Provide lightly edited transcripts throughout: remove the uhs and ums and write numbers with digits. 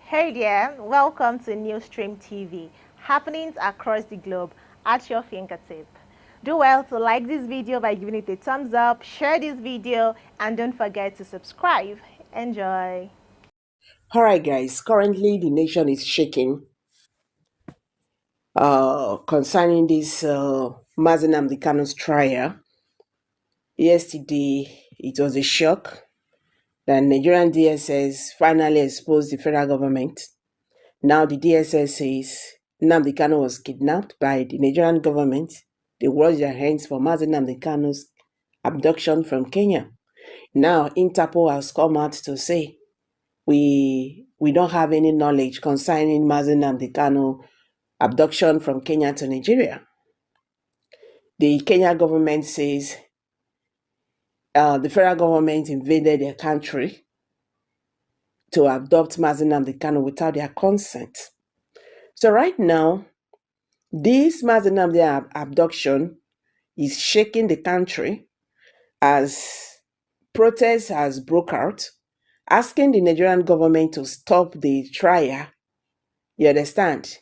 Hey there, welcome to Newsstream TV, happenings across the globe at your fingertip. Do well to like this video by giving it a thumbs up, share this video, and don't forget to subscribe. Enjoy. Alright guys, currently the nation is shaking concerning this Mazi Nnamdi Kanu's trial. Yesterday, it was a shock that Nigerian DSS finally exposed the federal government. Now the DSS says Nnamdi Kanu was kidnapped by the Nigerian government. They washed their hands for Mazi Nnamdi Kanu's abduction from Kenya. Now Interpol has come out to say we don't have any knowledge concerning Mazi Nnamdi Kanu abduction from Kenya to Nigeria. The Kenya government says the federal government invaded their country to abduct Mazi Nnamdi Kanu without their consent. So right now, this Mazi Nnamdi abduction is shaking the country as protests has broke out, asking the Nigerian government to stop the trial. You understand?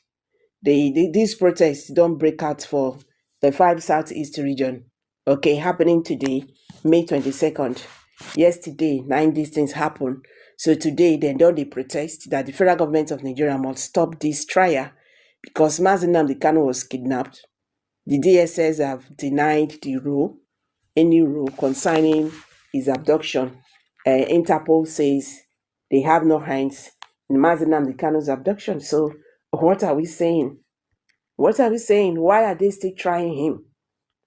These protests don't break out for the 5 Southeast region. Okay, happening today, May 22nd. Yesterday, 9 these things happened. So today, they don't protest that the federal government of Nigeria must stop this trial because Mazi Nnamdi Kanu was kidnapped. The DSS have denied any rule concerning his abduction. Interpol says they have no hands in Mazi Nnamdi Kanu's abduction. So what are we saying? What are we saying? Why are they still trying him?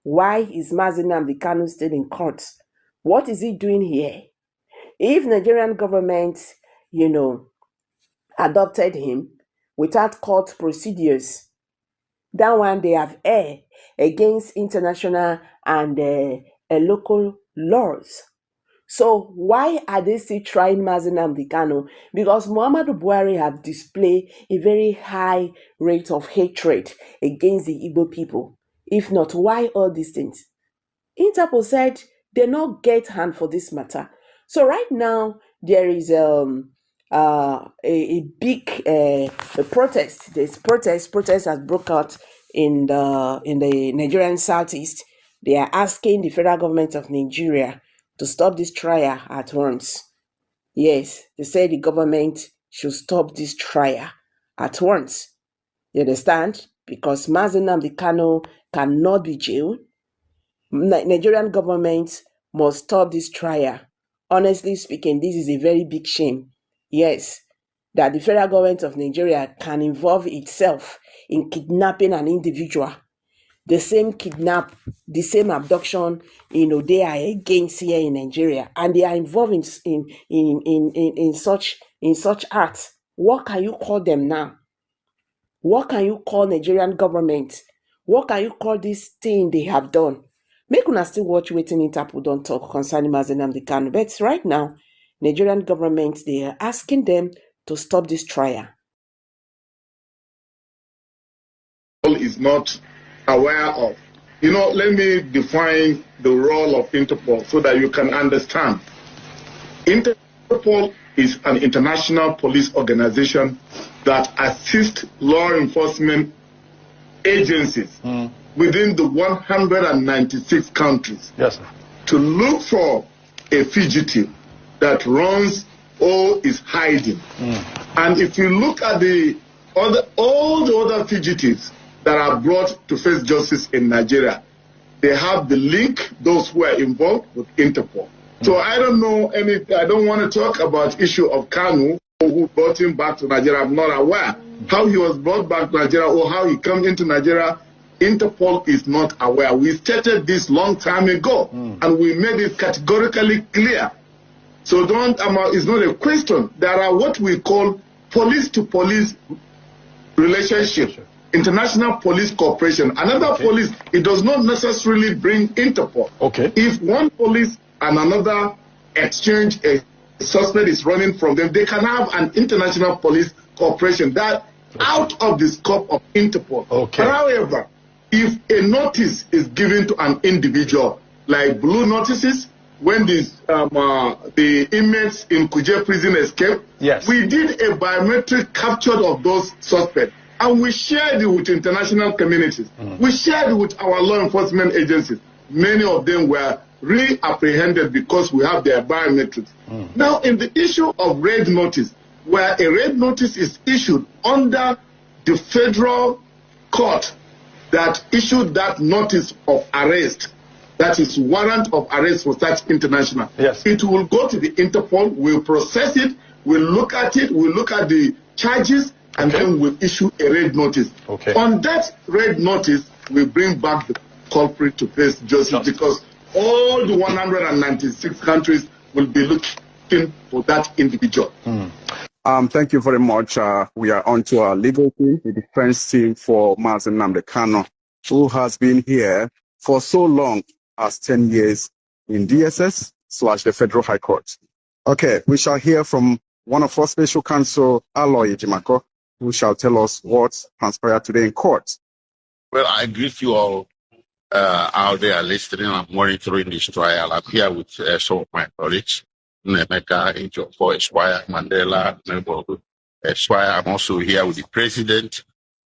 Why is Mazi Nnamdi Kanu still in court? What is he doing here? If Nigerian government, adopted him without court procedures, that one they have erred against international and local laws. So why are they still trying Mazi Nnamdi Kanu? Because Muhammadu Buhari have displayed a very high rate of hatred against the Igbo people. If not, why all these things? Interpol said they not get hand for this matter. So right now there is a big protest. This protest has broke out in the Nigerian Southeast. They are asking the federal government of Nigeria to stop this trial at once. Yes, they say the government should stop this trial at once. You understand? Because Mazi Nnamdi Kanu cannot be jailed. Nigerian government must stop this trial. Honestly speaking, this is a very big shame. Yes, that the federal government of Nigeria can involve itself in kidnapping an individual. The same kidnap, the same abduction, they are against here in Nigeria, and they are involved in such acts. What can you call them now? What can you call Nigerian government? What can you call this thing they have done? Make una still watch wetin Interpol don talk concerning Mazi Nnamdi Kanu. But right now, Nigerian government, they are asking them to stop this trial. Is not aware of. Let me define the role of Interpol so that you can understand. Interpol is an international police organization that assists law enforcement agencies within the 196 countries to look for a fugitive that runs or is hiding. And if you look at all the other fugitives that are brought to face justice in Nigeria, they have the link, those who are involved with Interpol. So I don't know I don't want to talk about issue of Kanu, who brought him back to Nigeria. I'm not aware how he was brought back to Nigeria or how he came into Nigeria. Interpol is not aware. We stated this long time ago, and we made it categorically clear. So it's not a question. There are what we call police-to-police relationship. International police cooperation. Another police, it does not necessarily bring Interpol. Okay. If one police and another exchange a suspect is running from them, they can have an international police cooperation that out of the scope of Interpol. Okay. However, if a notice is given to an individual, like blue notices, when the inmates in Kuje prison escaped. Yes. We did a biometric capture of those suspects, and we shared it with international communities. We shared it with our law enforcement agencies. Many of them were re-apprehended because we have their biometrics. Now, in the issue of red notice, where a red notice is issued under the federal court that issued that notice of arrest, that is warrant of arrest for such international. Yes. It will go to the Interpol, we'll process it, we'll look at it, we'll look at the charges, and then we'll issue a red notice. On that red notice, we bring back the culprit to face justice because all the 196 countries will be looking for that individual. Thank you very much. We are on to our legal team, the defense team for Mazi Nnamdi Kanu, who has been here for so long as 10 years in DSS/the Federal High Court. Okay, we shall hear from one of our special counsel, Aloy Ejimako, who shall tell us what transpired today in court. Well, I greet you all out there listening and monitoring this trial. I'm here with some of my colleagues, Nemeka, Ejiofor, Esquire, Mandela, Nebogu, Esquire. I'm also here with the president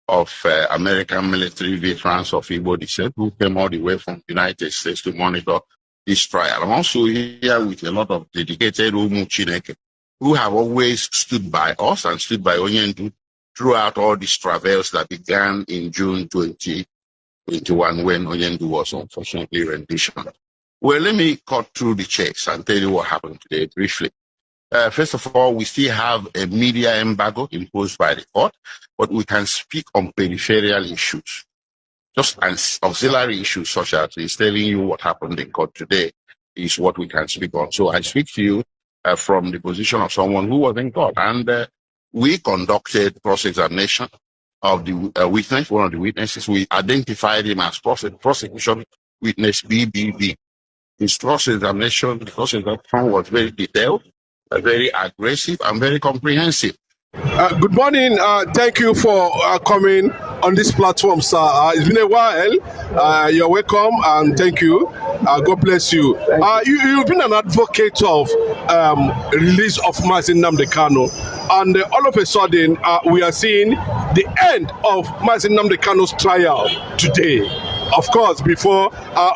of American Military Veterans of Igbo Descent, who came all the way from the United States to monitor this trial. I'm also here with a lot of dedicated Umu Chineke, who have always stood by us and stood by Onyendu throughout all these travails that began in June 2021 when Onyendu was unfortunately renditioned. Well, let me cut through the chase and tell you what happened today briefly. First of all, we still have a media embargo imposed by the court, but we can speak on peripheral issues, just as auxiliary issues such as is telling you what happened in court today is what we can speak on. So I speak to you from the position of someone who was in court, and we conducted cross-examination of the witness, one of the witnesses. We identified him as prosecution witness BBB. His cross-examination, because the cross-examination was very detailed, very aggressive, and very comprehensive. Good morning. Thank you for coming on this platform, sir. It's been a while. You're welcome, and thank you. God bless you. You've been an advocate of release of Mazi Nnamdi Kanu, and all of a sudden, we are seeing the end of Mazi Nnamdi Kanu's trial today. Of course, before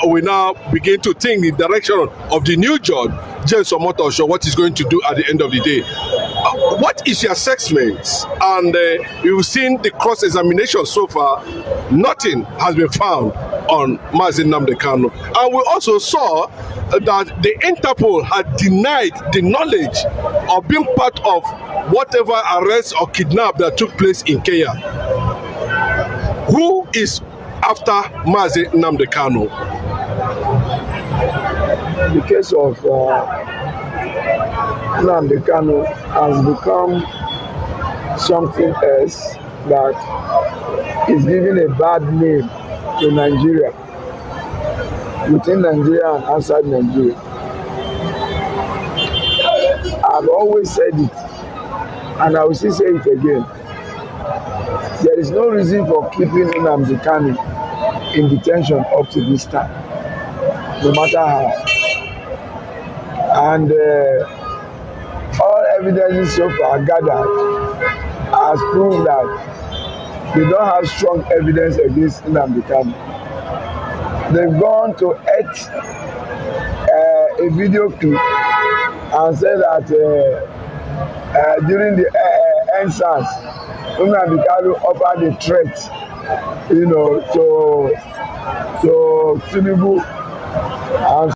we now begin to think the direction of the new judge, James Omotosho, what he's going to do at the end of the day. What is your assessment? And you've seen the cross-examination so far. Nothing has been found on Mazi Nnamdi Kanu. And we also saw that the Interpol had denied the knowledge of being part of whatever arrest or kidnap that took place in Kenya. Who is after Mazi Nnamdi Kanu? The case of Nnamdi Kanu has become something else that is giving a bad name to Nigeria, within Nigeria and outside Nigeria. I've always said it, and I will still say it again. There is no reason for keeping Nnamdi Kanu in detention up to this time, no matter how. And all evidences so far gathered has proved that they don't have strong evidence against Nnamdi Kanu. They've gone to edit a video clip and said that during the NSAS, Nnamdi Kanu offered a threat, to Tinubu, and